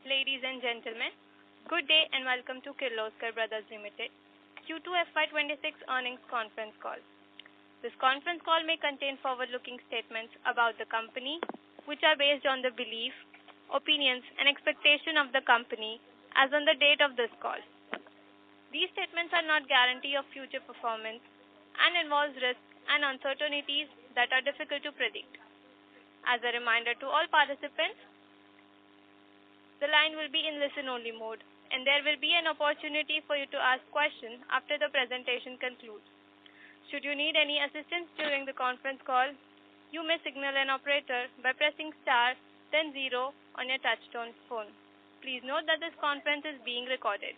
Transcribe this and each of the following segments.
Ladies and gentlemen, good day and welcome to Kirloskar Brothers Limited Q2 FY2026 earnings conference call. This conference call may contain forward-looking statements about the company, which are based on the belief, opinions, and expectation of the company as on the date of this call. These statements are not guarantee of future performance and involve risks and uncertainties that are difficult to predict. As a reminder to all participants, the line will be in listen-only mode, and there will be an opportunity for you to ask questions after the presentation concludes. Should you need any assistance during the conference call, you may signal an operator by pressing star, then 0 on your touchtone phone. Please note that this conference is being recorded.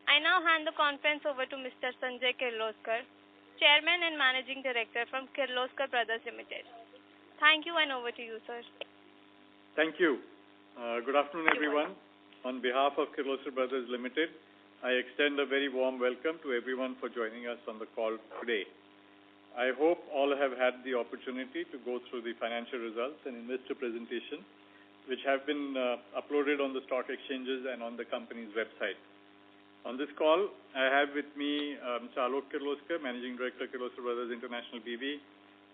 I now hand the conference over to Mr. Sanjay Kirloskar, Chairman and Managing Director from Kirloskar Brothers Limited. Thank you, and over to you, sir. Thank you. Good afternoon, everyone. On behalf of Kirloskar Brothers Limited, I extend a very warm welcome to everyone for joining us on the call today. I hope all have had the opportunity to go through the financial results and investor presentation, which have been uploaded on the stock exchanges and on the company's website. On this call, I have with me Mr. Alok Kirloskar, Managing Director, Kirloskar Brothers International BV,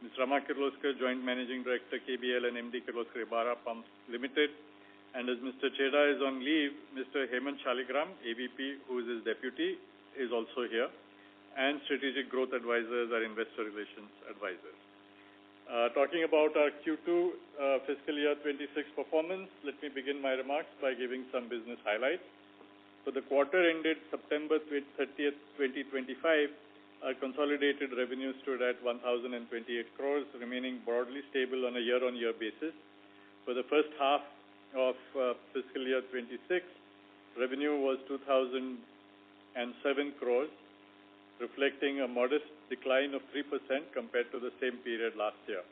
Ms. Rama Kirloskar, Joint Managing Director, KBL and MD Kirloskar Ebara Pumps Limited, and as Mr. Cheda is on leave, Mr. Hemant Shaligram, AVP, who is his deputy, is also here, and Strategic Growth Advisors are Investor Relations Advisors. Talking about our Q2 fiscal year 26 performance, let me begin my remarks by giving some business highlights. For the quarter ended September 30th, 2025, our consolidated revenue stood at 1,028 crores, remaining broadly stable on a year-on-year basis. For the first half of fiscal year 26, revenue was 2,007 crores, reflecting a modest decline of 3% compared to the same period last year.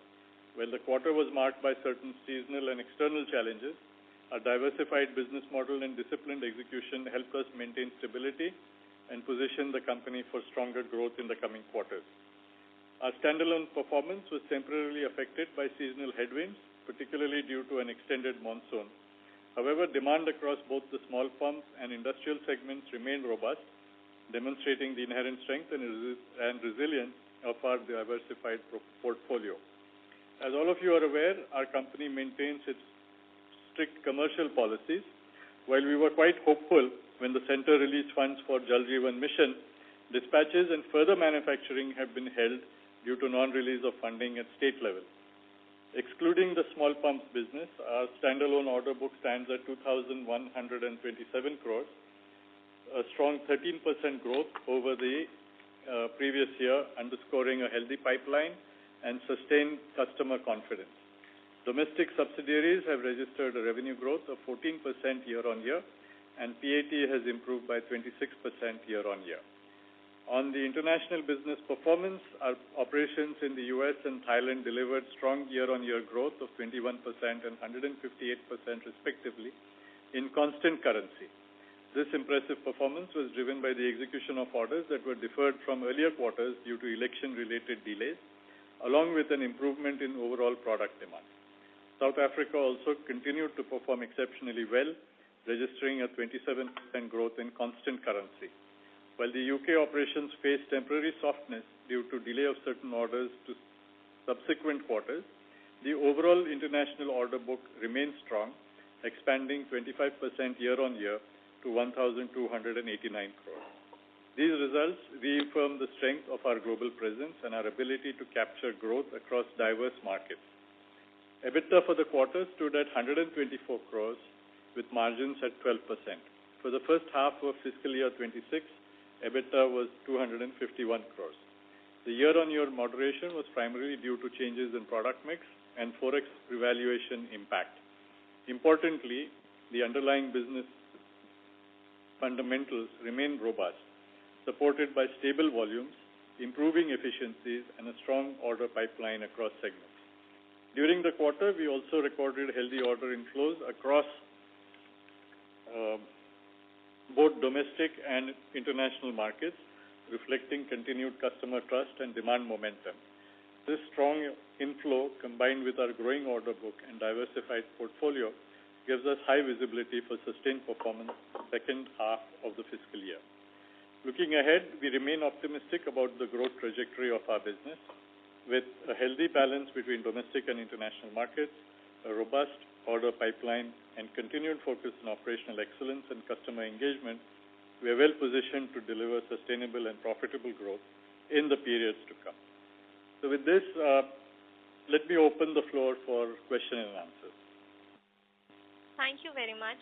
While the quarter was marked by certain seasonal and external challenges, our diversified business model and disciplined execution helped us maintain stability and position the company for stronger growth in the coming quarters. Our standalone performance was temporarily affected by seasonal headwinds, particularly due to an extended monsoon. However, demand across both the small pumps and industrial segments remained robust, demonstrating the inherent strength and resilience of our diversified portfolio. As all of you are aware, our company maintains its strict commercial policies. While we were quite hopeful when the center released funds for Jal Jeevan Mission, dispatches and further manufacturing have been held due to non-release of funding at state level. Excluding the small pumps business, our standalone order book stands at 2,127 crores, a strong 13% growth over the previous year, underscoring a healthy pipeline and sustained customer confidence. Domestic subsidiaries have registered a revenue growth of 14% year-on-year, and PAT has improved by 26% year-on-year. On the international business performance, our operations in the US and Thailand delivered strong year-on-year growth of 21% and 158% respectively in constant currency. This impressive performance was driven by the execution of orders that were deferred from earlier quarters due to election-related delays, along with an improvement in overall product demand. South Africa also continued to perform exceptionally well, registering a 27% growth in constant currency. While the UK operations faced temporary softness due to delay of certain orders to subsequent quarters, the overall international order book remains strong, expanding 25% year-on-year to 1,289 crores. These results reaffirm the strength of our global presence and our ability to capture growth across diverse markets. EBITDA for the quarter stood at 124 crores, with margins at 12%. For the first half of fiscal year 26, EBITDA was 251 crores. The year-on-year moderation was primarily due to changes in product mix and forex revaluation impact. Importantly, the underlying business fundamentals remain robust, supported by stable volumes, improving efficiencies, and a strong order pipeline across segments. During the quarter, we also recorded healthy order inflows across both domestic and international markets, reflecting continued customer trust and demand momentum. This strong inflow, combined with our growing order book and diversified portfolio, gives us high visibility for sustained performance second half of the fiscal year. Looking ahead, we remain optimistic about the growth trajectory of our business. With a healthy balance between domestic and international markets, a robust order pipeline, and continued focus on operational excellence and customer engagement, we are well positioned to deliver sustainable and profitable growth in the periods to come. So with this, let me open the floor for question and answers. Thank you very much.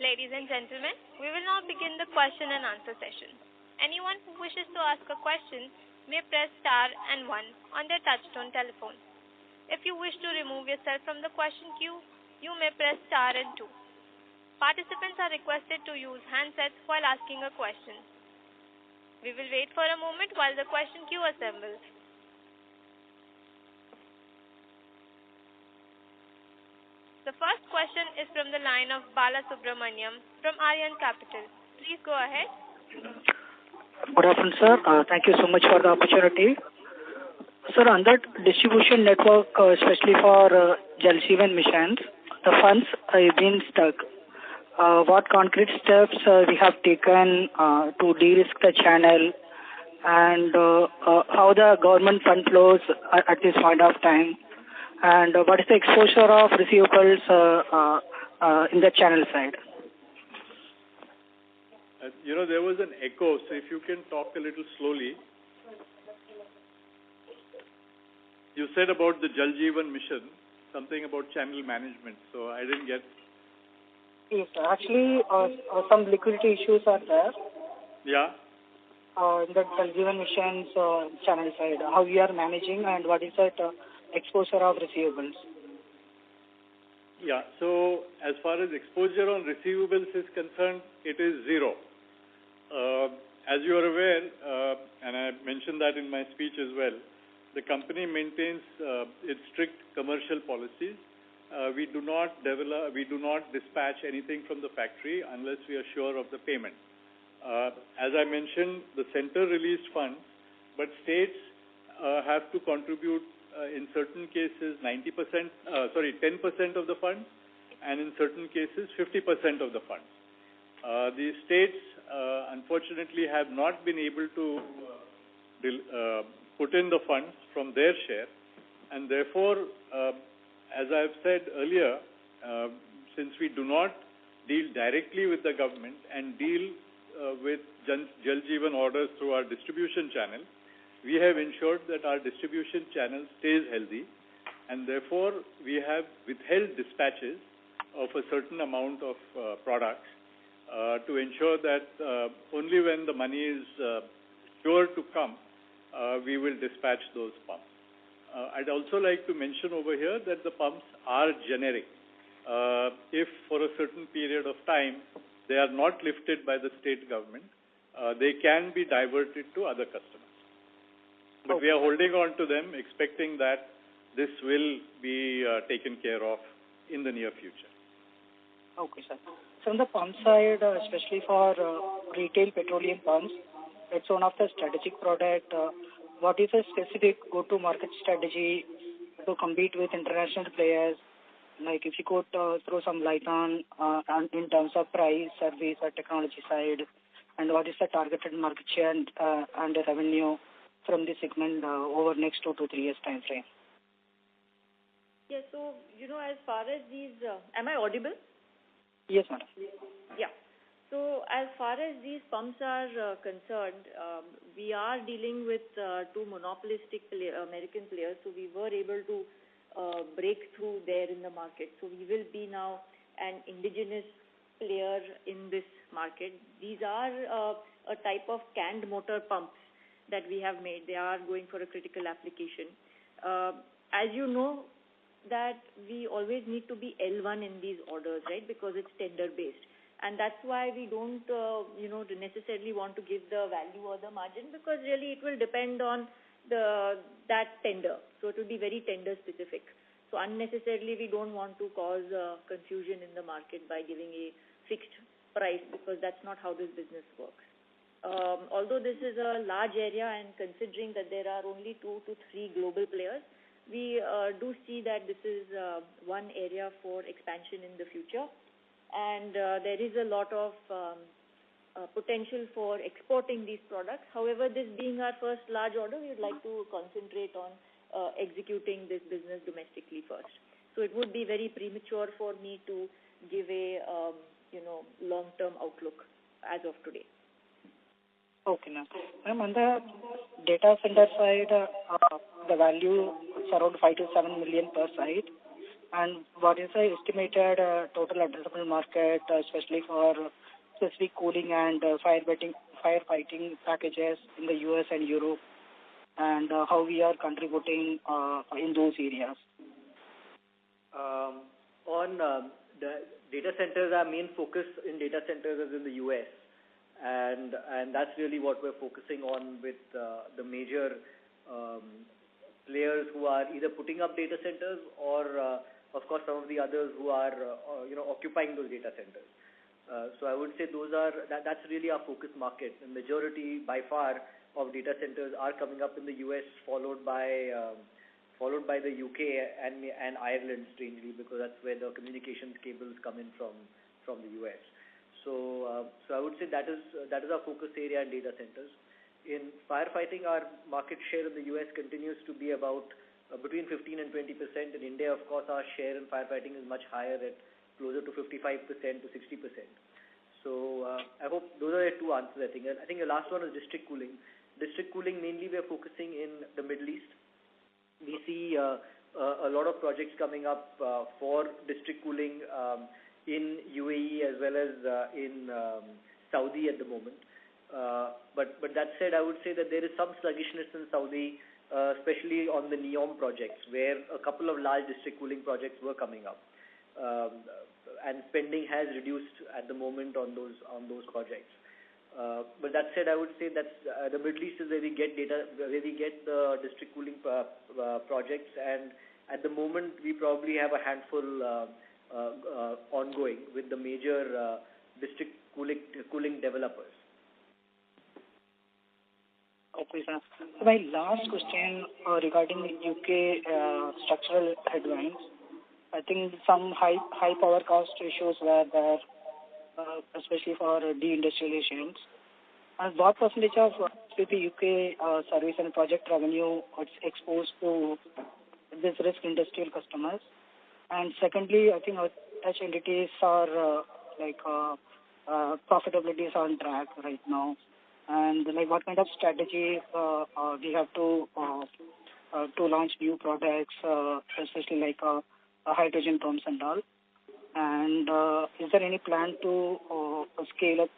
Ladies and gentlemen, we will now begin the question and answer session. Anyone who wishes to ask a question may press star and 1 on their touchtone telephone. If you wish to remove yourself from the question queue, you may press star and 2. Participants are requested to use handsets while asking a question. We will wait for a moment while the question queue assembles. The first question is from the line of Bala Subramaniam from Aryan Capital. Please go ahead. Good afternoon, sir. Thank you so much for the opportunity. Sir, on that distribution network, especially for Jal Jeevan missions, the funds have been stuck. What concrete steps we have taken to de-risk the channel, and how the government fund flows at this point of time, and what is the exposure of receivables in the channel side? There was an echo, so if you can talk a little slowly. You said about the Jal Jeevan mission, something about channel management, so I didn't get. Yes, actually, some liquidity issues are there. Yeah. In the Jal Jeevan missions channel side, how we are managing and what is that exposure of receivables? Yeah, so as far as exposure on receivables is concerned, it is zero. As you are aware, and I mentioned that in my speech as well, the company maintains its strict commercial policies. We do not dispatch anything from the factory unless we are sure of the payment. As I mentioned, the center released funds, but states have to contribute in certain cases 10% of the funds, and in certain cases 50% of the funds. The states unfortunately have not been able to put in the funds from their share, and therefore, as I have said earlier, since we do not deal directly with the government and deal with Jal Jeevan orders through our distribution channel, we have ensured that our distribution channel stays healthy, and therefore we have withheld dispatches of a certain amount of products to ensure that only when the money is sure to come, we will dispatch those pumps. I'd also like to mention over here that the pumps are generic. If for a certain period of time they are not lifted by the state government, they can be diverted to other customers. But we are holding on to them, expecting that this will be taken care of in the near future. Okay, sir. So on the pump side, especially for retail petroleum pumps, it's one of the strategic product. What is a specific go-to-market strategy to compete with international players? Like if you could throw some light on in terms of price, service, or technology side, and what is the targeted market share and the revenue from this segment over next 2 to 3 years time frame? Yeah, so, as far as these, am I audible? Yes, madam. Yeah. So as far as these pumps are concerned, we are dealing with 2 monopolistic American players, so we were able to break through there in the market. So we will be now an indigenous player in this market. These are a type of canned motor pumps that we have made. They are going for a critical application. As you know, that we always need to be L1 in these orders, right, because it's tender-based. And that's why we don't, necessarily want to give the value or the margin, because really it will depend on that tender. So it will be very tender-specific. So unnecessarily we don't want to cause confusion in the market by giving a fixed price, because that's not how this business works. Although this is a large area, and considering that there are only 2 to 3 global players, we do see that this is one area for expansion in the future, and there is a lot of potential for exporting these products. However, this being our first large order, we would like to concentrate on executing this business domestically first. So it would be very premature for me to give a long-term outlook as of today. Okay, ma'am. Ma'am, on the data center side, the value is around 5 to 7 million per site. And what is the estimated total addressable market, especially for specific cooling and firefighting packages in the US and Europe, and how we are contributing in those areas? On the data centers, our main focus in data centers is in the US. And that's really what we're focusing on with the major players who are either putting up data centers or, of course, some of the others who are, occupying those data centers. So I would say that's really our focus market. The majority, by far, of data centers are coming up in the US, followed by the UK and Ireland, strangely, because that's where the communications cables come in from the US. So I would say that is our focus area in data centers. In firefighting, our market share in the US continues to be about between 15 and 20%. In India, of course, our share in firefighting is much higher, at closer to 55% to 60%. So I hope those are the two answers. I think the last one is district cooling. District cooling, mainly we are focusing in the Middle East. We see a lot of projects coming up for district cooling in UAE as well as in Saudi at the moment. But that said, I would say that there is some sluggishness in Saudi, especially on the NEOM projects, where a couple of large district cooling projects were coming up, and spending has reduced at the moment on those projects. But that said, I would say that the Middle East is where we get the district cooling projects, and at the moment we probably have a handful ongoing with the major district cooling developers. Okay, sir. So my last question regarding the UK structural headwinds. I think some high power cost issues were there, especially for deindustrializations. And what percentage of the UK service and project revenue is exposed to this risk industrial customers? And secondly, I think our touch entities are profitability is on track right now. And what kind of strategy we have to launch new products, especially hydrogen pumps and all. And is there any plan to scale up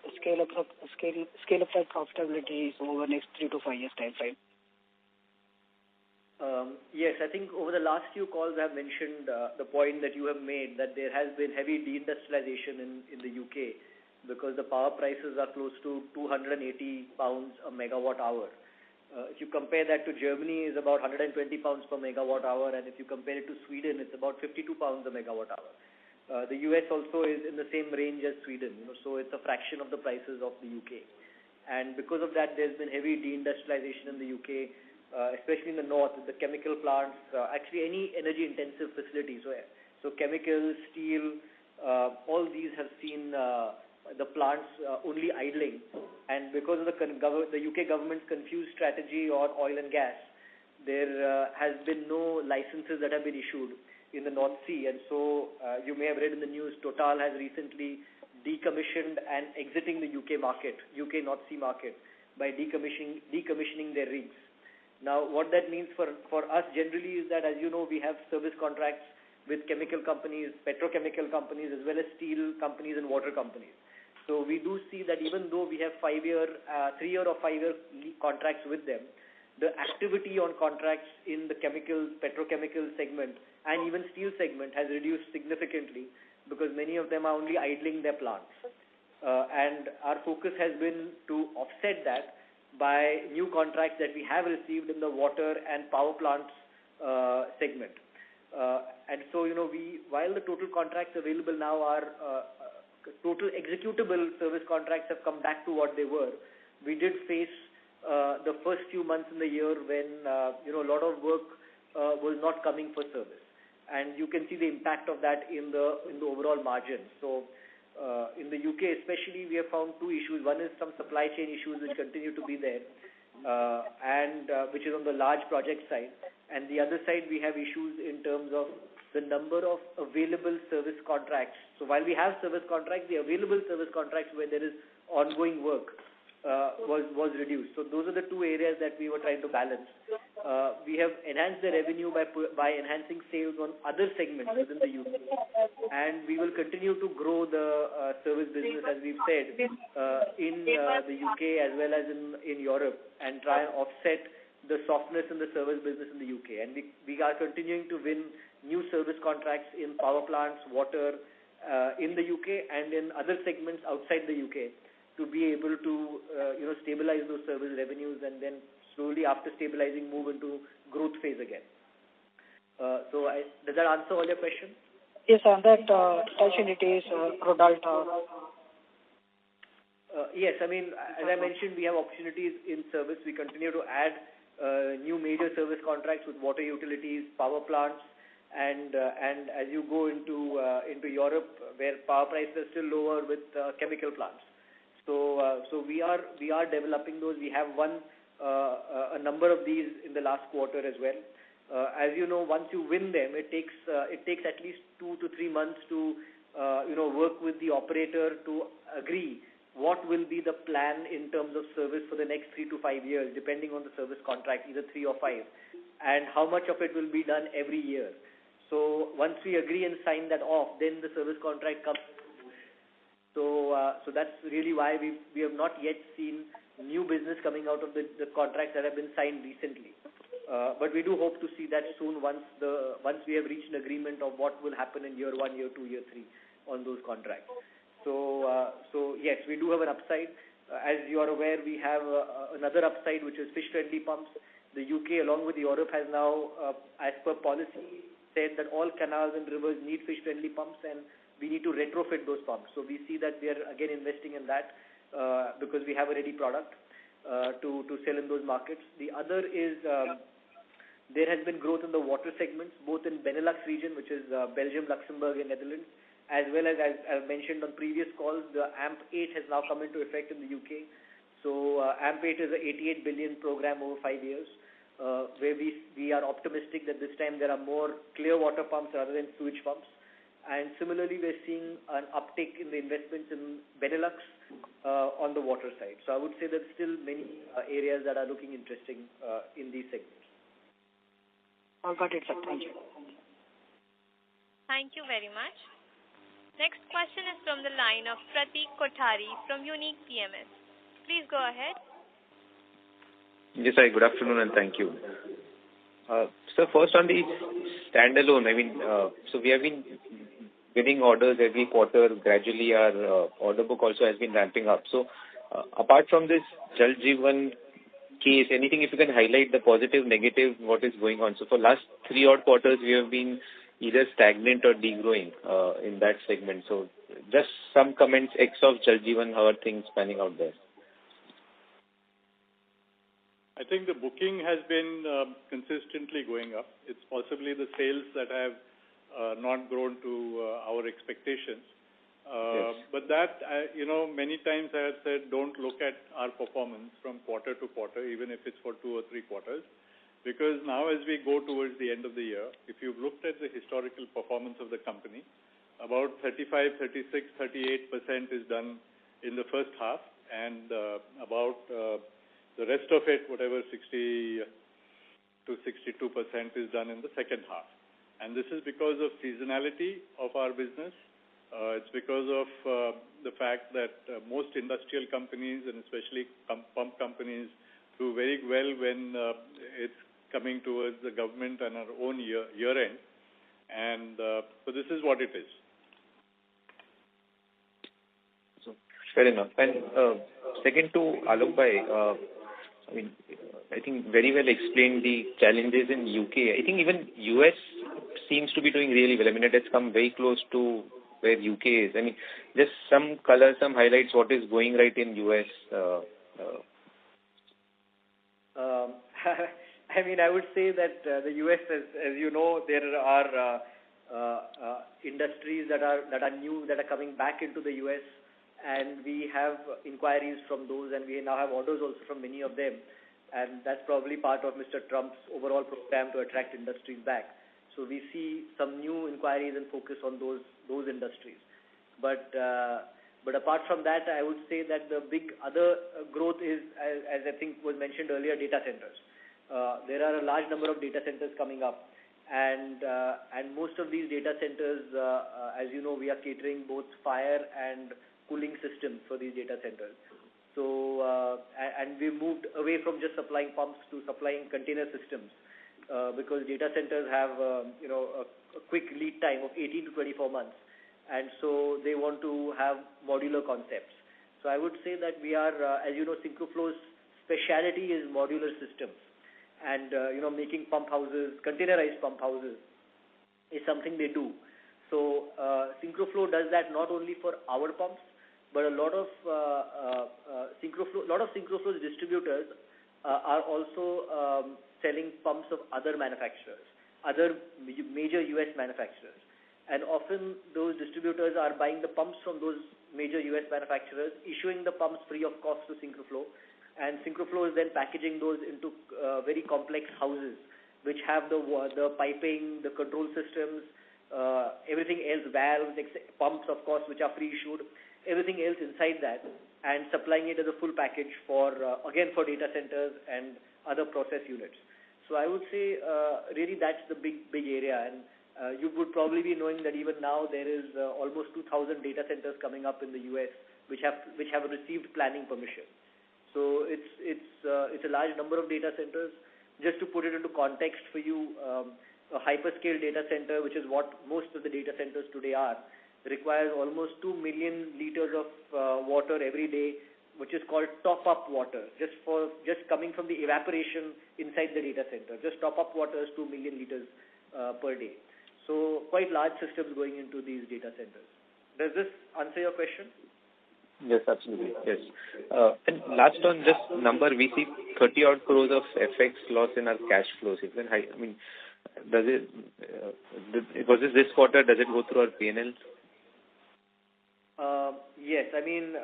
that profitability over next 3 to 5 years time frame? Yes, I think over the last few calls I have mentioned the point that you have made, that there has been heavy deindustrialization in the UK because the power prices are close to £280 a megawatt hour. If you compare that to Germany, it's about £120 per megawatt hour, and if you compare it to Sweden, it's about £52 a megawatt hour. The US also is in the same range as Sweden, so it's a fraction of the prices of the UK. And because of that, there's been heavy deindustrialization in the UK, especially in the north, the chemical plants, actually any energy-intensive facility. So chemicals, steel, all these have seen the plants only idling, and because of the UK government's confused strategy on oil and gas, there has been no licenses that have been issued in the North Sea, and so you may have read in the news, Total has recently decommissioned and exiting the UK North Sea market by decommissioning their rigs. Now, what that means for us generally is that, as you know, we have service contracts with chemical companies, petrochemical companies, as well as steel companies and water companies. So we do see that even though we have 3-year or 5-year contracts with them, the activity on contracts in the petrochemical segment and even steel segment has reduced significantly because many of them are only idling their plants. And our focus has been to offset that by new contracts that we have received in the water and power plants segment. And so, while the total contracts available now are total executable service contracts have come back to what they were, we did face the first few months in the year when a lot of work was not coming for service. And you can see the impact of that in the overall margin. So in the UK especially, we have found two issues. One is some supply chain issues which continue to be there, and which is on the large project side. And the other side, we have issues in terms of the number of available service contracts. So while we have service contracts, the available service contracts where there is ongoing work was reduced. So those are the two areas that we were trying to balance. We have enhanced the revenue by enhancing sales on other segments within the UK, and we will continue to grow the service business, as we've said, in the UK as well as in Europe, and try and offset the softness in the service business in the UK. And we are continuing to win new service contracts in power plants, water, in the UK and in other segments outside the UK, to be able to stabilize those service revenues, and then slowly after stabilizing move into growth phase again. Does that answer all your questions? Yes, on that opportunities, Rodalt. Yes, I mean, as I mentioned, we have opportunities in service. We continue to add new major service contracts with water utilities, power plants, and as you go into Europe, where power prices are still lower, with chemical plants. So we are developing those. We have won a number of these in the last quarter as well. As you know, once you win them, it takes at least 2 to 3 months to work with the operator to agree what will be the plan in terms of service for the next 3 to 5 years, depending on the service contract, either 3 or 5, and how much of it will be done every year. So once we agree and sign that off, then the service contract comes. So that's really why we have not yet seen new business coming out of the contracts that have been signed recently. But we do hope to see that soon once we have reached an agreement of what will happen in year 1, year 2, year 3 on those contracts. So yes, we do have an upside. As you are aware, we have another upside, which is fish-friendly pumps. The UK, along with Europe, has now, as per policy, said that all canals and rivers need fish-friendly pumps, and we need to retrofit those pumps. So we see that we are again investing in that because we have a ready product to sell in those markets. The other is there has been growth in the water segments, both in Benelux region, which is Belgium, Luxembourg, and Netherlands, as well as I've mentioned on previous calls, the AMP8 has now come into effect in the UK. So AMP8 is an 88 billion program over 5 years, where we are optimistic that this time there are more clear water pumps rather than sewage pumps. And similarly, we're seeing an uptick in the investments in Benelux on the water side. So I would say there's still many areas that are looking interesting in these segments. Got it, sir. Thank you. Thank you very much. Next question is from the line of Pratik Kothari from Unique PMS. Please go ahead. Yes, hi. Good afternoon and thank you. So first on the standalone, I mean, so we have been winning orders every quarter. Gradually our order book also has been ramping up. So apart from this Jal Jeevan case, anything if you can highlight the positive, negative, what is going on? So for last 3 odd quarters, we have been either stagnant or degrowing in that segment. So just some comments ex of Jal Jeevan, how are things panning out there? I think the booking has been consistently going up. It's possibly the sales that have not grown to our expectations. Yes. But that, many times I have said, don't look at our performance from quarter to quarter, even if it's for 2 or 3 quarters. Because now as we go towards the end of the year, if you've looked at the historical performance of the company, about 35, 36, 38% is done in the first half, and about the rest of it, whatever 60 to 62% is done in the second half. And this is because of seasonality of our business. It's because of the fact that most industrial companies and especially pump companies do very well when it's coming towards the government and our own year end. And so this is what it is. So, fair enough. And second to Alok Bhai, I mean, I think very well explained the challenges in UK. I think even US seems to be doing really well. I mean, it has come very close to where UK is. I mean, just some color, some highlights, what is going right in US? I mean, I would say that the U.S., as you know, there are industries that are new, that are coming back into the U.S., and we have inquiries from those, and we now have orders also from many of them, and that's probably part of Mr. Trump's overall program to attract industries back. So we see some new inquiries and focus on those industries. But apart from that, I would say that the big other growth is, as I think was mentioned earlier, data centers. There are a large number of data centers coming up, and most of these data centers, as you know, we are catering both fire and cooling systems for these data centers. So and we moved away from just supplying pumps to supplying container systems, because data centers have a quick lead time of 18 to 24 months, and so they want to have modular concepts. So I would say that we are, as you know, Syncroflow's speciality is modular systems. And, making pump houses, containerized pump houses is something they do. So, Syncroflow does that not only for our pumps, but a lot of Syncroflow's distributors are also selling pumps of other manufacturers, other major U.S. manufacturers. And often those distributors are buying the pumps from those major U.S. manufacturers, issuing the pumps free of cost to Syncroflow. And Syncroflow is then packaging those into very complex houses, which have the piping, the control systems, everything else, valves, pumps, of course, which are pre-issued, everything else inside that, and supplying it as a full package for, again, for data centers and other process units. So I would say really that's the big area. And you would probably be knowing that even now there is almost 2,000 data centers coming up in the U.S. which have received planning permission. So it's a large number of data centers. Just to put it into context for you, a hyperscale data center, which is what most of the data centers today are, requires almost 2 million liters of water every day, which is called top-up water, just coming from the evaporation inside the data center. Just top-up water is 2 million liters per day. So quite large systems going into these data centers. Does this answer your question? Yes, absolutely. Yes. And last on just number, we see 30 odd crores of FX loss in our cash flows. Even high. I mean, does it? Was this quarter? Does it go through our P&L? Yes. I mean,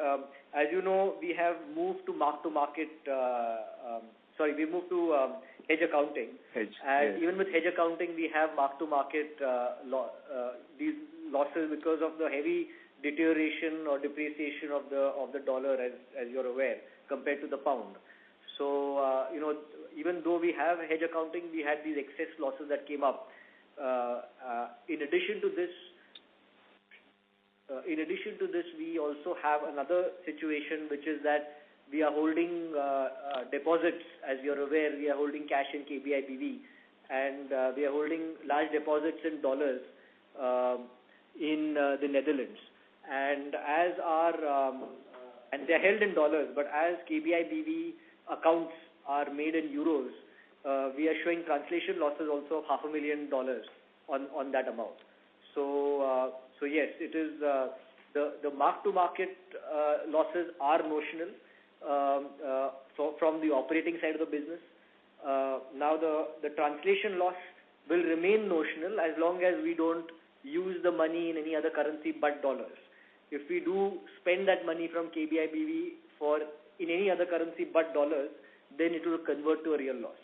as you know, we have moved to mark-to-market. We moved to hedge accounting. And even with hedge accounting, we have mark-to-market these losses because of the heavy deterioration or depreciation of the dollar, as you're aware, compared to the pound. So even though we have hedge accounting, we had these excess losses that came up. In addition to this, we also have another situation, which is that we are holding deposits. As you're aware, we are holding cash in KBIBV, and we are holding large deposits in dollars in the Netherlands. And as and they're held in dollars, but as KBIBV accounts are made in euros, we are showing translation losses also of $500,000 on that amount. So yes, it is the mark-to-market losses are notional from the operating side of the business. Now the translation loss will remain notional as long as we don't use the money in any other currency but dollars. If we do spend that money from KBIBV in any other currency but dollars, then it will convert to a real loss.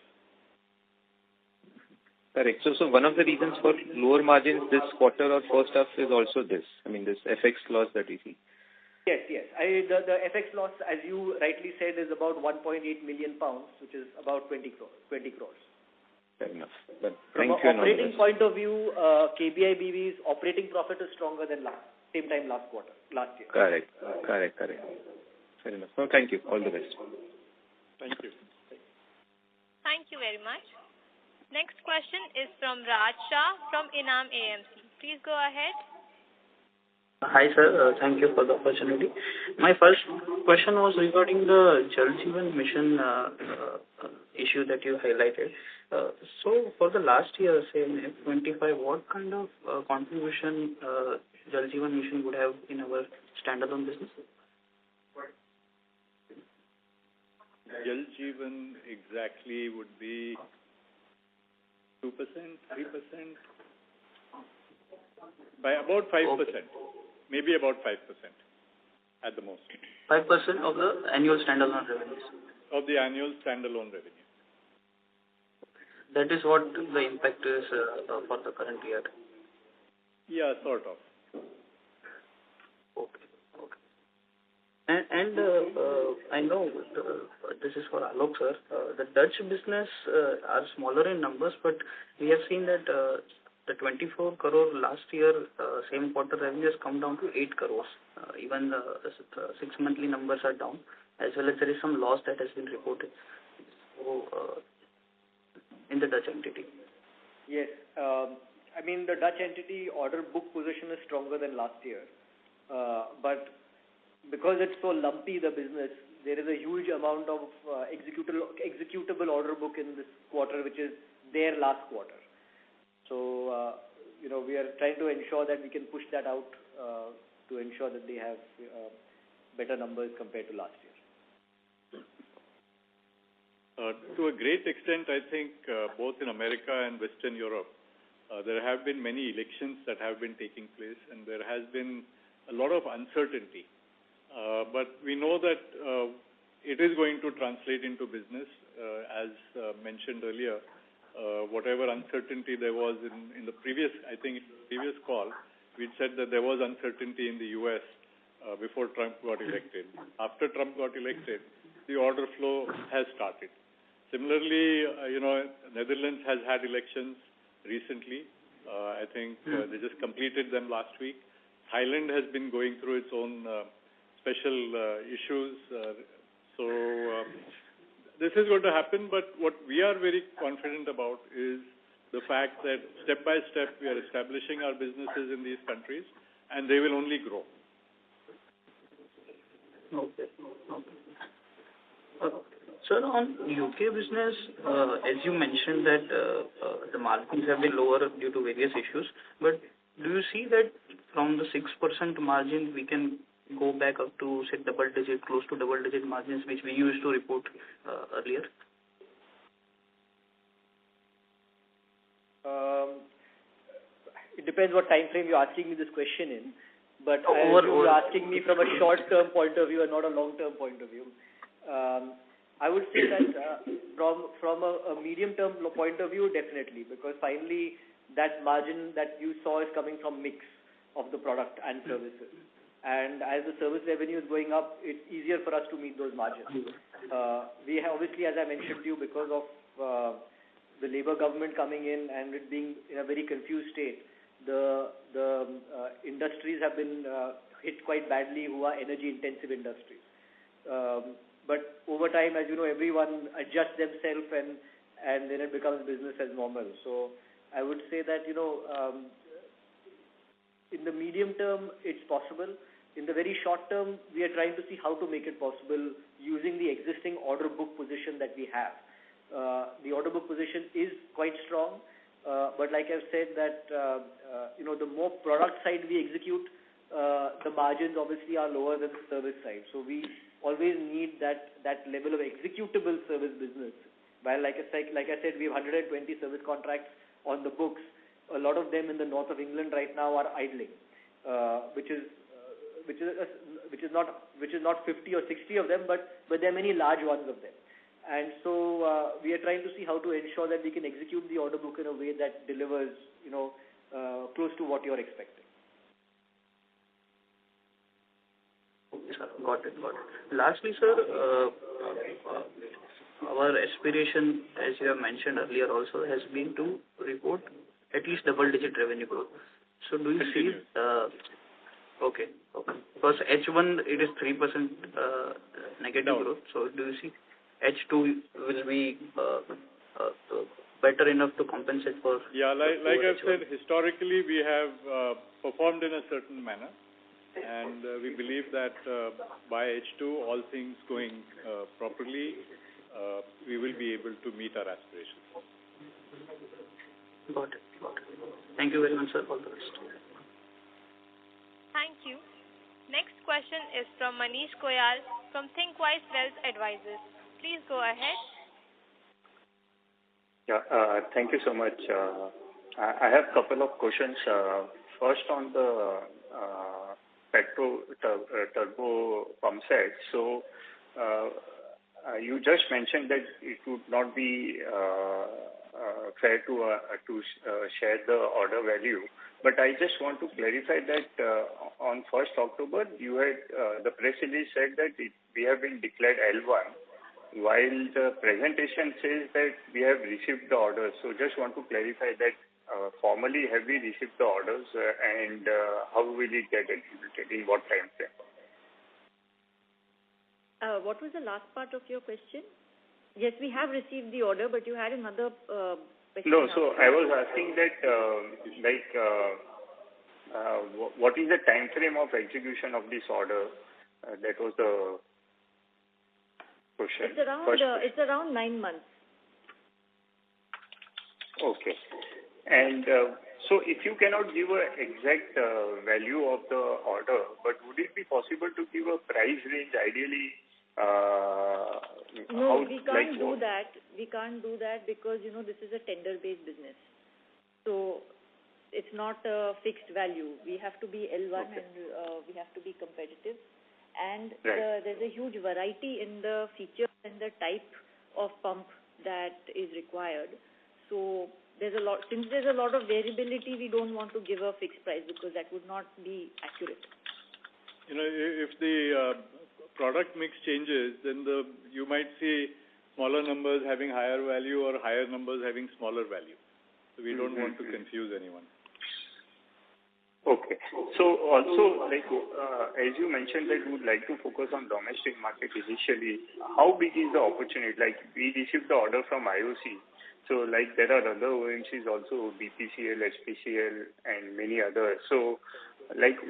Correct. So one of the reasons for lower margins this quarter or first half is also this. I mean, this FX loss that we see. Yes. The FX loss, as you rightly said, is about 1.8 million pounds, which is about 20 crores. Fair enough. But from an operating point of view, KBIBV's operating profit is stronger than same time last year. Correct. Fair enough. No, thank you. All the best. Thank you. Thank you very much. Next question is from Raj Shah from Inam AMC. Please go ahead. Hi, sir. Thank you for the opportunity. My first question was regarding the Jal Jeevan Mission issue that you highlighted. So for the last year, say in FY25, what kind of contribution Jal Jeevan Mission would have in our standalone business? Jal Jeevan exactly would be 2%, 3%, by about 5%, maybe about 5% at the most. 5% of the annual standalone revenues. Of the annual standalone revenue. That is what the impact is for the current year. Yeah, sort of. Okay. And I know this is for Alok sir. The Dutch business are smaller in numbers, but we have seen that the 24 crore last year same quarter revenue has come down to 8 crores. Even the 6 monthly numbers are down, as well as there is some loss that has been reported. So in the Dutch entity. Yes. I mean, the Dutch entity order book position is stronger than last year. But because it's so lumpy, the business, there is a huge amount of executable order book in this quarter, which is their last quarter. So, we are trying to ensure that we can push that out to ensure that they have better numbers compared to last year. To a great extent, I think both in America and Western Europe, there have been many elections that have been taking place, and there has been a lot of uncertainty. But we know that it is going to translate into business. As mentioned earlier, whatever uncertainty there was in the previous call, we said that there was uncertainty in the U.S. Before Trump got elected. After Trump got elected, the order flow has started. Similarly, Netherlands has had elections recently. I think they just completed them last week. Thailand has been going through its own special issues. So this is going to happen, but what we are very confident about is the fact that step by step we are establishing our businesses in these countries, and they will only grow. Okay. Sir, on UK business, as you mentioned that the margins have been lower due to various issues, but do you see that from the 6% margin we can go back up to, say, close to double-digit margins, which we used to report earlier? It depends what time frame you're asking me this question in, but you're asking me from a short-term point of view and not a long-term point of view. I would say that from a medium-term point of view, definitely, because finally that margin that you saw is coming from mix of the product and services. And as the service revenue is going up, it's easier for us to meet those margins. We have, obviously, as I mentioned to you, because of the Labour government coming in and it being in a very confused state, the industries have been hit quite badly who are energy-intensive industries. But over time, as you know, everyone adjusts themselves and then it becomes business as normal. So I would say that, in the medium term, it's possible. In the very short term, we are trying to see how to make it possible using the existing order book position that we have. The order book position is quite strong, but like I've said that, the more product side we execute, the margins obviously are lower than the service side. So we always need that level of executable service business. While like I said, we have 120 service contracts on the books. A lot of them in the north of England right now are idling, which is not 50 or 60 of them, but there are many large ones of them. And so we are trying to see how to ensure that we can execute the order book in a way that delivers, close to what you're expecting. Okay, sir. Got it. Lastly, sir, our aspiration, as you have mentioned earlier also, has been to report at least double-digit revenue growth. So do you see... Okay. Because H1, it is 3% negative growth. So do you see H2 will be better enough to compensate for... Yeah, like I've said, historically we have performed in a certain manner. And we believe that by H2, all things going properly, we will be able to meet our aspirations. Got it. Thank you very much, sir. All the best. Thank you. Next question is from Manish Koyal from Thinkwise Wealth Advisors. Please go ahead. Thank you so much. I have a couple of questions. First, on the turbo pump set. So, you just mentioned that it would not be fair to share the order value. But I just want to clarify that on 1st October, you had the press release said that we have been declared L1. While the presentation says that we have received the orders. So just want to clarify that formally have we received the orders and how will it get executed, in what time frame? What was the last part of your question? Yes, we have received the order, but you had another question. No, so I was asking that what is the time frame of execution of this order? That was the question. It's around 9 months. Okay. And so if you cannot give an exact value of the order, but would it be possible to give a price range ideally? No, we can't do that. We can't do that because, this is a tender-based business. So it's not a fixed value. We have to be L1 and we have to be competitive. And there's a huge variety in the features and the type of pump that is required. So since there's a lot of variability, we don't want to give a fixed price because that would not be accurate. If the product mix changes, then you might see smaller numbers having higher value or higher numbers having smaller value. So we don't want to confuse anyone. Okay. So also, as you mentioned that you would like to focus on domestic market initially, how big is the opportunity? We received the order from IOC. So there are other OMCs also, BPCL, SPCL, and many others. So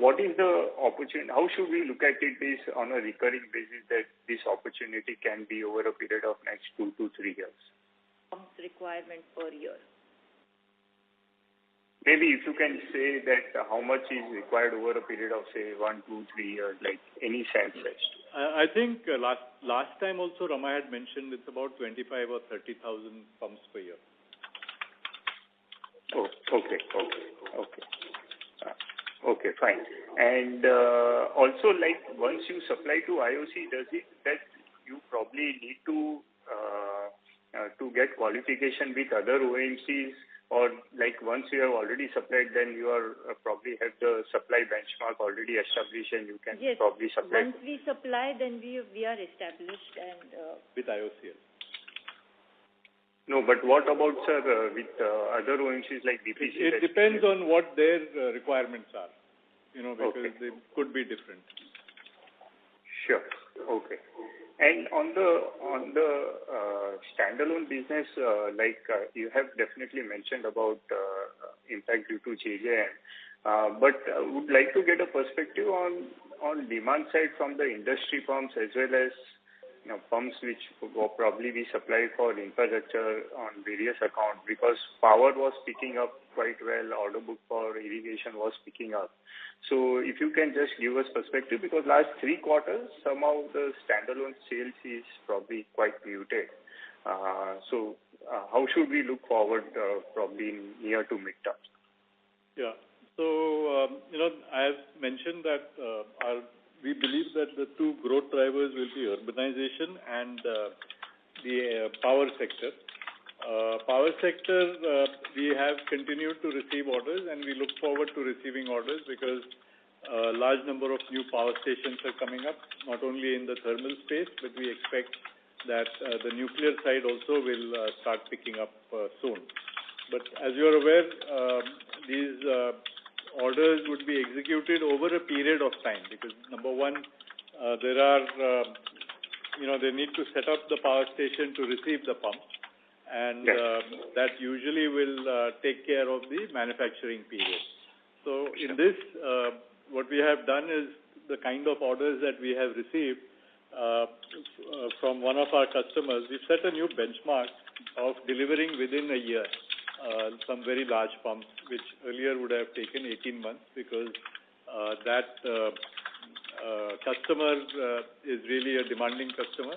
what is the opportunity? How should we look at this on a recurring basis that this opportunity can be over a period of next 2 to 3 years? Pumps requirement per year. Maybe if you can say that how much is required over a period of, say, 1, 2, 3 years, any sense? I think last time also Rama had mentioned it's about 25 or 30,000 pumps per year. Oh, okay. Okay, fine. And also, once you supply to IOC, does it that you probably need to get qualification with other OMCs? Or once you have already supplied, then you are probably have the supply benchmark already established and you can probably supply. Once we supply, then we are established and with IOCL. No, but what about, sir, with other OMCs like BPC? It depends on what their requirements are, because they could be different. Sure. Okay. And on the standalone business, you have definitely mentioned about impact due to JJM, but would like to get a perspective on demand side from the industry pumps as well as pumps which will probably be supplied for infrastructure on various accounts, because power was picking up quite well, order book for irrigation was picking up. So if you can just give us perspective, because last 3 quarters, somehow the standalone sales is probably quite muted. So how should we look forward probably in near to mid-term? Yeah. So, I have mentioned that we believe that the 2 growth drivers will be urbanization and the power sector. Power sector, we have continued to receive orders and we look forward to receiving orders because a large number of new power stations are coming up, not only in the thermal space, but we expect that the nuclear side also will start picking up soon. But as you are aware, these orders would be executed over a period of time because number one, there are, they need to set up the power station to receive the pump. And that usually will take care of the manufacturing period. So in this, what we have done is the kind of orders that we have received from one of our customers, we've set a new benchmark of delivering within a year some very large pumps, which earlier would have taken 18 months because that customer is really a demanding customer.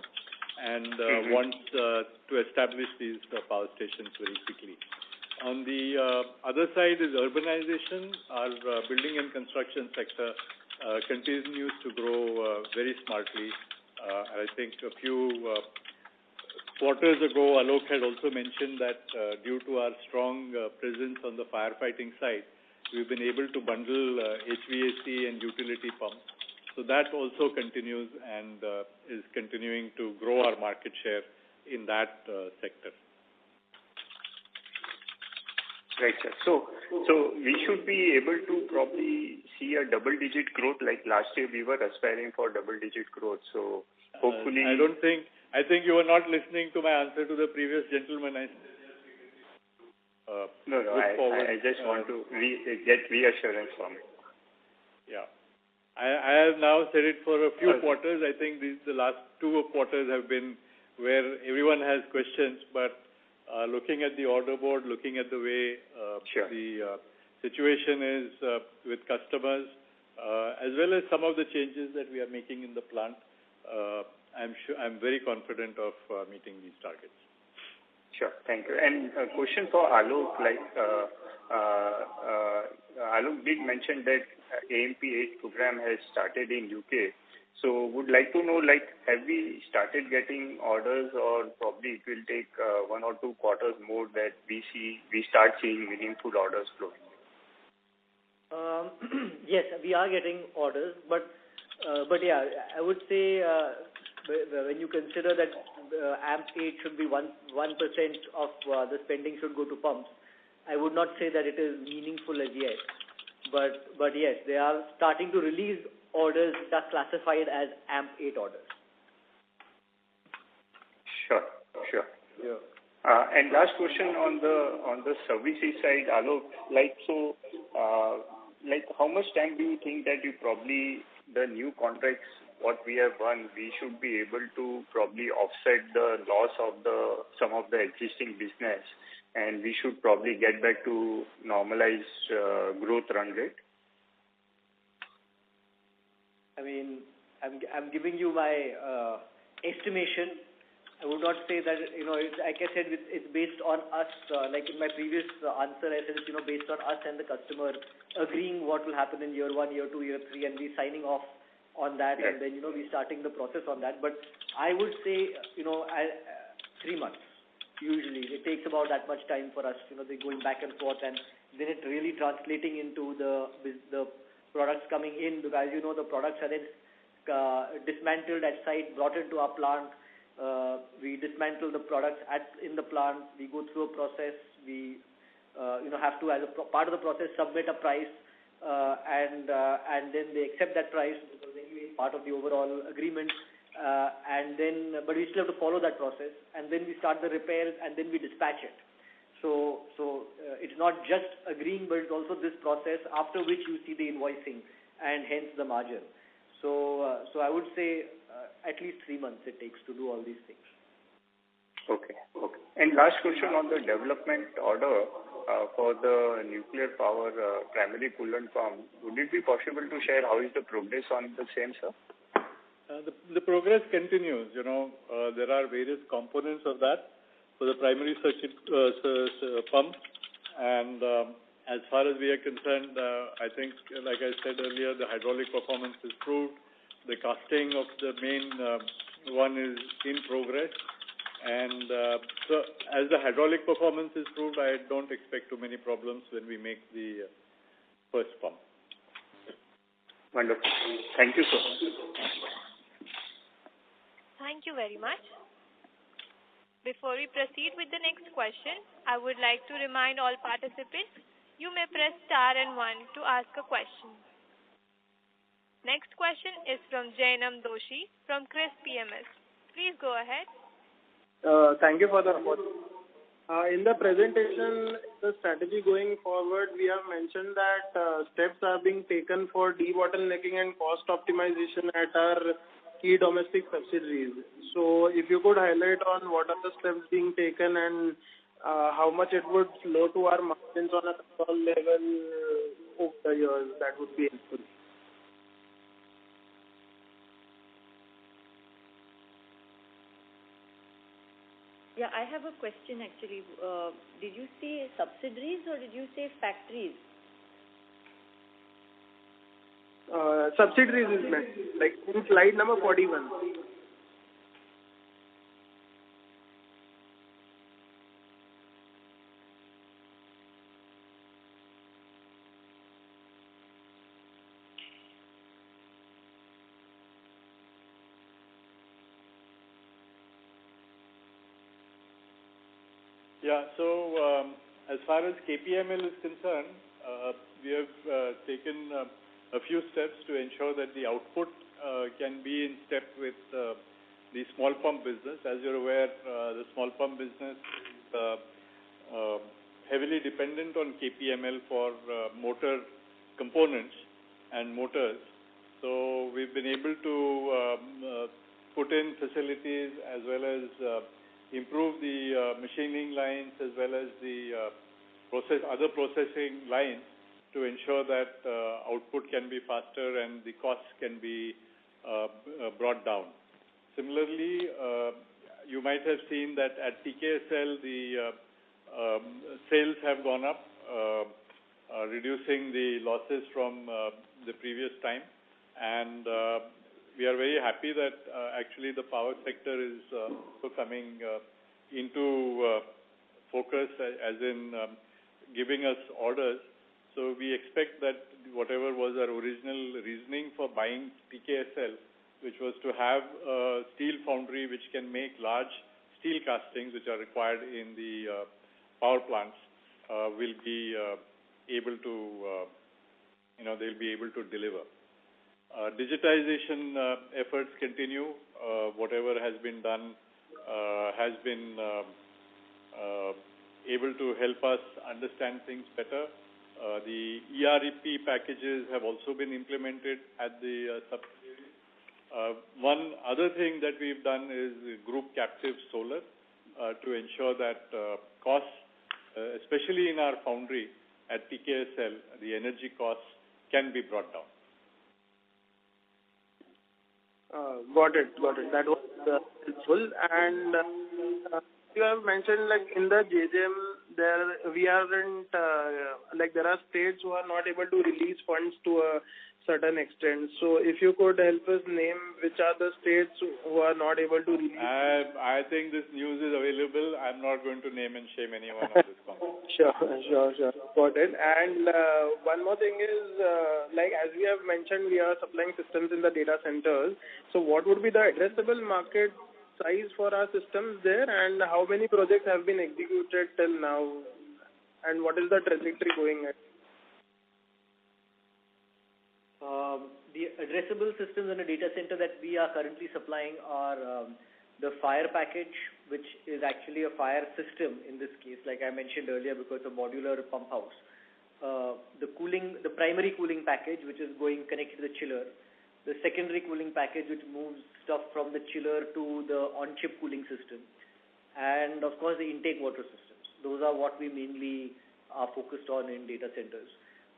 and wants to establish these power stations very quickly. On the other side is urbanization. Our building and construction sector continues to grow very smartly. I think a few quarters ago, Alok had also mentioned that due to our strong presence on the firefighting side, we've been able to bundle HVAC and utility pumps. So that also continues and is continuing to grow our market share in that sector. Right, sir. So we should be able to probably see a double-digit growth. Like last year, we were aspiring for double-digit growth. So hopefully, I think you were not listening to my answer to the previous gentleman. I just want to get reassurance from it. Yeah. I have now said it for a few quarters. I think the last 2 quarters have been where everyone has questions, but looking at the order board, looking at the way the situation is with customers, as well as some of the changes that we are making in the plant, I'm very confident of meeting these targets. Sure, thank you. And a question for Alok, Alok did mention that AMP8 program has started in UK. So would like to know, have we started getting orders, or probably it will take 1 or 2 quarters more that we start seeing meaningful orders flowing? Yes, we are getting orders, but yeah, I would say when you consider that AMP8 should be 1% of the spending should go to pumps, I would not say that it is meaningful as yet. But yes, they are starting to release orders that are classified as AMP8 orders. Sure. Yeah. And last question on the services side, Alok, how much time do you think that the new contracts what we have won, we should be able to probably offset the loss of some of the existing business, and we should probably get back to normalized growth run rate? I mean, I'm giving you my estimation. I would not say that, like I said, it's based on us, like in my previous answer, I said it's, based on us and the customer agreeing what will happen in year 1, year 2, year 3, and we signing off on that, and then, we starting the process on that. But I would say, 3 months. Usually, it takes about that much time for us, they're going back and forth, and then it really translating into the products coming in, because the products are then dismantled at site, brought into our plant. We dismantle the products in the plant. We go through a process. We have to, as a part of the process, submit a price, and then they accept that price because anyway it's part of the overall agreement. But we still have to follow that process, and then we start the repairs, and then we dispatch it. So it's not just agreeing, but it's also this process after which you see the invoicing and hence the margin. So I would say at least 3 months it takes to do all these things. Okay. And last question on the development order for the nuclear power primary coolant pump. Would it be possible to share how is the progress on the same, sir? The progress continues. There are various components of that for the primary circuit pump, and as far as we are concerned, I think, like I said earlier, the hydraulic performance is proved. The casting of the main one is in progress, and so as the hydraulic performance is proved, I don't expect too many problems when we make the first pump. Wonderful. Thank you, sir. Thank you very much. Before we proceed with the next question, I would like to remind all participants, you may press star and 1 to ask a question. Next question is from Jainam Doshi from Chris PMS. Please go ahead. Thank you for the opportunity. In the presentation, the strategy going forward, we have mentioned that steps are being taken for debottlenecking and cost optimization at our key domestic subsidiaries. So if you could highlight on what are the steps being taken and how much it would flow to our margins on a control level over the years, that would be helpful. Yeah, I have a question actually. Did you say subsidiaries or did you say factories? Subsidiaries is meant, like in slide number 41. Yeah, so as far as KPML is concerned, we have taken a few steps to ensure that the output can be in step with the small pump business. As you're aware, the small pump business is heavily dependent on KPML for motor components and motors. So we've been able to put in facilities as well as improve the machining lines as well as the other processing lines to ensure that output can be faster and the costs can be brought down. Similarly, you might have seen that at TKSL the sales have gone up, reducing the losses from the previous time, and we are very happy that actually the power sector is also coming into focus, as in giving us orders. So we expect that whatever was our original reasoning for buying TKSL, which was to have a steel foundry which can make large steel castings which are required in the power plants, will be able to, they'll be able to deliver. Digitization efforts continue. Whatever has been done has been able to help us understand things better. The ERP packages have also been implemented at the subsidiaries. One other thing that we've done is group captive solar to ensure that costs, especially in our foundry at TKSL, the energy costs can be brought down. Got it. That was helpful. And you have mentioned, like in the JJM, we aren't there are states who are not able to release funds to a certain extent. So if you could help us name which are the states who are not able to release. I think this news is available. I'm not going to name and shame anyone on this conference. Sure. Got it. And one more thing is, as we have mentioned, we are supplying systems in the data centers. So what would be the addressable market size for our systems there, and how many projects have been executed till now, and what is the trajectory going at? The addressable systems in a data center that we are currently supplying are the fire package, which is actually a fire system in this case, like I mentioned earlier, because it's a modular pump house. The primary cooling package, which is connected to the chiller. The secondary cooling package, which moves stuff from the chiller to the on-chip cooling system. And, of course, the intake water systems. Those are what we mainly are focused on in data centers.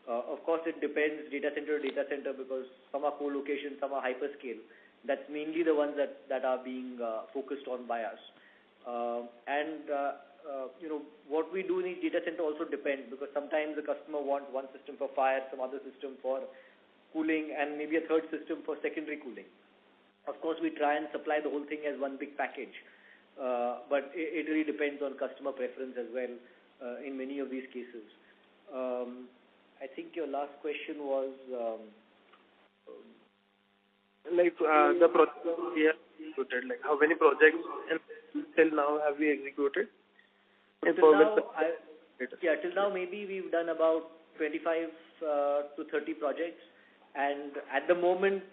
Of course, it depends data center to data center, because some are co-location, some are hyperscale. That's mainly the ones that are being focused on by us. What we do in each data center also depends, because sometimes the customer wants one system for fire, some other system for cooling, and maybe a third system for secondary cooling. Of course, we try and supply the whole thing as one big package. But it really depends on customer preference as well in many of these cases. I think your last question was... the project we have executed, how many projects till now have we executed? Till now maybe we've done about 25 to 30 projects, and at the moment,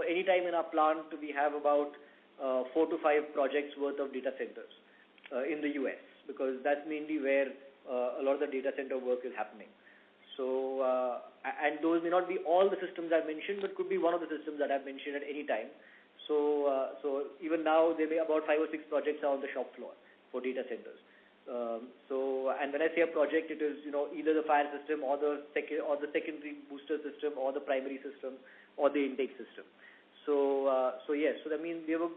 any time in our plant we have about 4 to 5 projects worth of data centers in the US, because that's mainly where a lot of the data center work is happening. So, and those may not be all the systems I've mentioned, but could be one of the systems that I've mentioned at any time. So even now, there may be about 5 or 6 projects are on the shop floor for data centers. And when I say a project, it is either the fire system or the secondary booster system or the primary system or the intake system. So that means we have a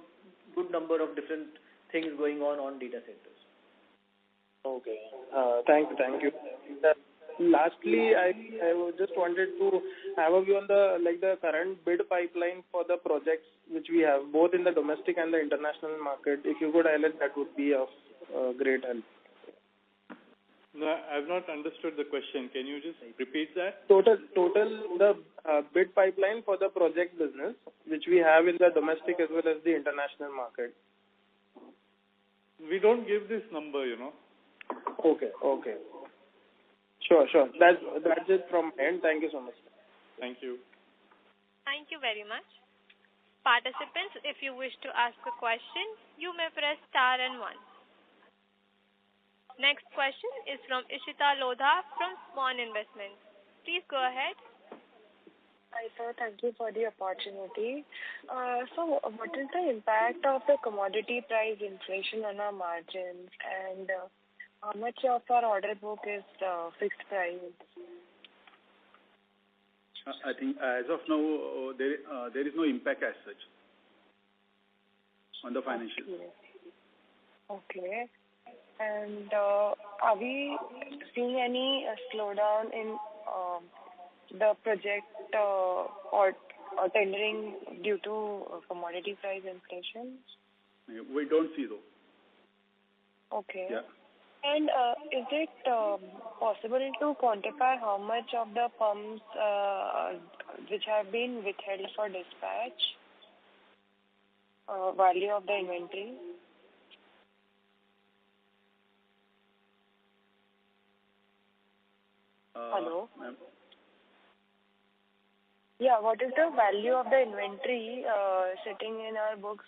good number of different things going on data centers. Okay. Thank you. Lastly, I just wanted to have a view on the current bid pipeline for the projects which we have, both in the domestic and the international market. If you could highlight, that would be of great help. No, I've not understood the question. Can you just repeat that? Total the bid pipeline for the project business, which we have in the domestic as well as the international market. We don't give this number, Okay. Sure. That's it from my end. Thank you so much. Thank you. Thank you very much. Participants, if you wish to ask a question, you may press star and 1. Next question is from Ishita Lodha from Swan Investments. Please go ahead. Hi, sir. Thank you for the opportunity. So, what is the impact of the commodity price inflation on our margins, and how much of our order book is fixed price? I think as of now, there is no impact as such on the financials. Okay. And are we seeing any slowdown in the project or tendering due to commodity price inflation? We don't see though. Okay. Yeah. And is it possible to quantify how much of the pumps which have been withheld for dispatch, value of the inventory? Hello? Yeah, what is the value of the inventory sitting in our books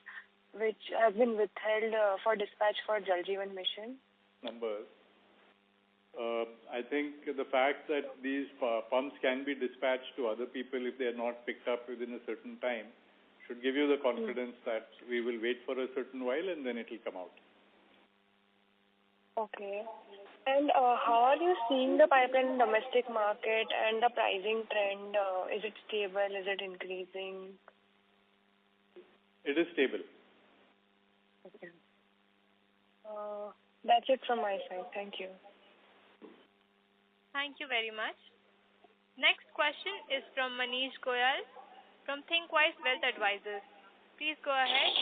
which has been withheld for dispatch for Jal Jeevan Mission? Numbers. I think the fact that these pumps can be dispatched to other people if they are not picked up within a certain time should give you the confidence that we will wait for a certain while and then it will come out. Okay. And how are you seeing the pipeline in domestic market and the pricing trend? Is it stable? Is it increasing? It is stable. Okay. That's it from my side. Thank you. Thank you very much. Next question is from Manish Goyal from Thinkwise Wealth Advisors. Please go ahead.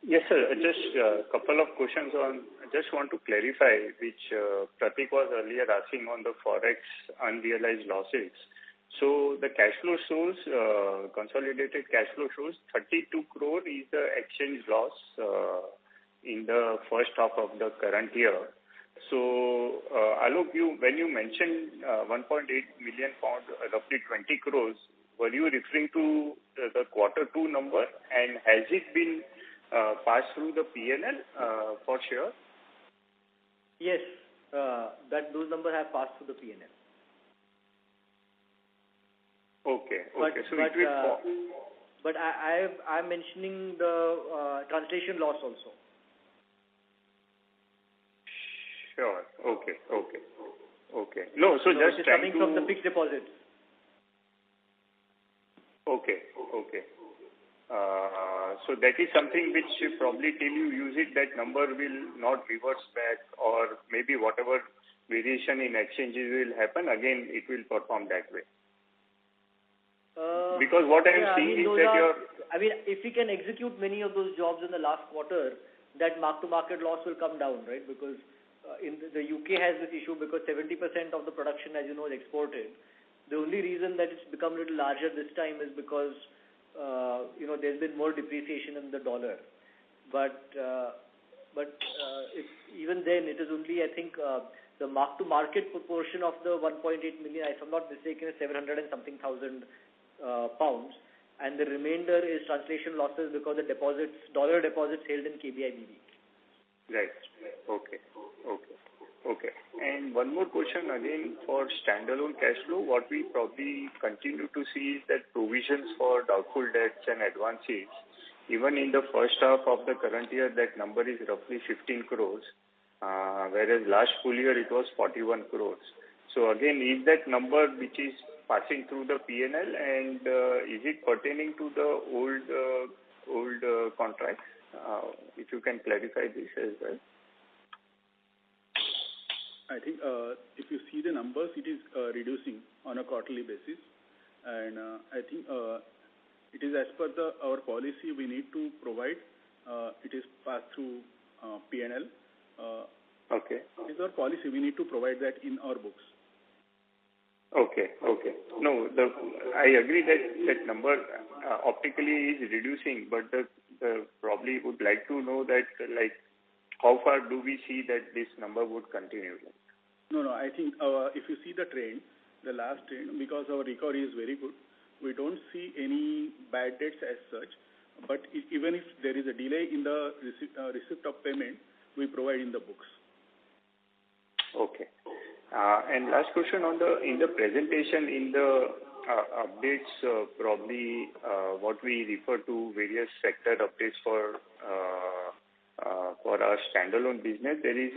Yes, sir. Just a couple of questions I just want to clarify, which Pratik was earlier asking on the Forex unrealized losses. So the cash flow shows, consolidated cash flow shows 32 crore is the exchange loss in the first half of the current year. So, Alok, when you mentioned 1.8 million pound, roughly 20 crores, were you referring to the quarter 2 number, and has it been passed through the P&L for sure? Yes, those numbers have passed through the P&L. Okay. But I'm mentioning the translation loss also. Sure. Okay. No, so just it's trying coming to... from the fixed deposits. Okay. So that is something which probably till you use it, that number will not reverse back, or maybe whatever variation in exchanges will happen, again it will perform that way. Because what I am seeing is that if we can execute many of those jobs in the last quarter, that mark-to-market loss will come down, right? Because in the UK has this issue because 70% of the production, as you know, is exported. The only reason that it's become a little larger this time is because there's been more depreciation in the dollar. But even then, it is only, I think, the mark-to-market proportion of the 1.8 million, if I'm not mistaken, is 700 and something thousand pounds, and the remainder is translation losses because the dollar deposits held in KBIBV. Right. Okay. And one more question again for standalone cash flow. What we probably continue to see is that provisions for doubtful debts and advances, even in the first half of the current year, that number is roughly 15 crores, whereas last full year it was 41 crores. So again, is that number which is passing through the P&L, and is it pertaining to the old contracts? If you can clarify this as well. I think if you see the numbers, it is reducing on a quarterly basis, and I think it is as per our policy we need to provide. It is passed through P&L. Okay. It is our policy. We need to provide that in our books. Okay. No, I agree that number optically is reducing, but probably would like to know that how far do we see that this number would continue? No. I think if you see the trend, the last trend, because our recovery is very good, we don't see any bad debts as such. But even if there is a delay in the receipt of payment, we provide in the books. Okay. And last question in the presentation, in the updates, probably what we refer to various sector updates for our standalone business, there is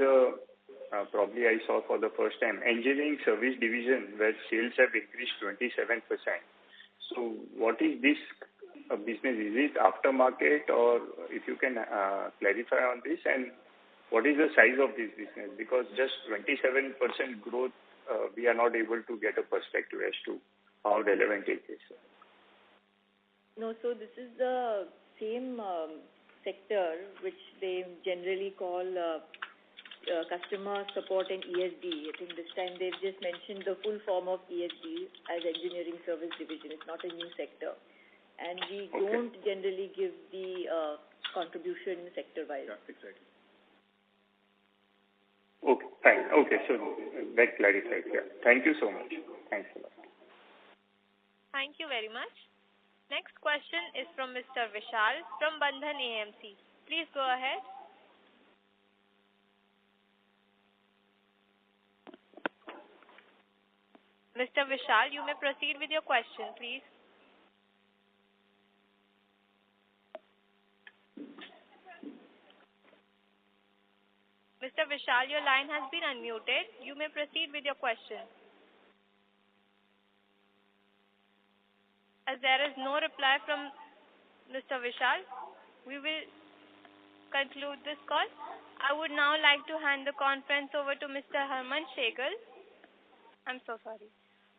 probably I saw for the first time engineering service division where sales have increased 27%. So what is this business? Is it aftermarket, or if you can clarify on this, and what is the size of this business? Because just 27% growth, we are not able to get a perspective as to how relevant it is. No, so this is the same sector which they generally call customer support and ESD. I think this time they've just mentioned the full form of ESD as engineering service division. It's not a new sector. And we don't generally give the contribution sector-wise. Yeah, exactly. Okay, fine. Okay, so that clarifies. Yeah. Thank you so much. Thanks a lot. Thank you very much. Next question is from Mr. Vishal from Bandhan AMC. Please go ahead. Mr. Vishal, you may proceed with your question, please. Mr. Vishal, your line has been unmuted. You may proceed with your question. As there is no reply from Mr. Vishal, we will conclude this call. I would now like to hand the conference over to Mr. Hemant Sehgal. I'm so sorry.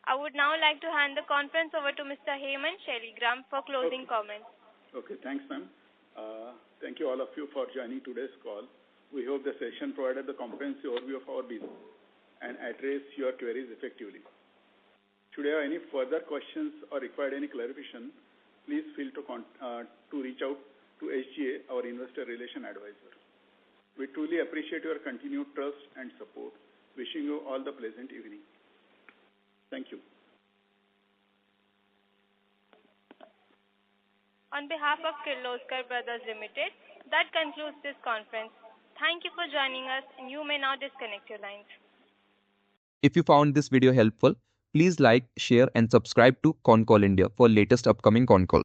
I would now like to hand the conference over to Mr. Hemant Sheligram for closing comments. Okay, thanks, ma'am. Thank you all of you for joining today's call. We hope the session provided the comprehensive overview of our business and addressed your queries effectively. Should you have any further questions or required any clarification, please feel to reach out to SGA, our investor relation advisor. We truly appreciate your continued trust and support. Wishing you all the pleasant evening. Thank you. On behalf of Kirloskar Brothers Limited, that concludes this conference. Thank you for joining us, and you may now disconnect your lines. If you found this video helpful, please like, share and subscribe to Concall India for latest upcoming Concall.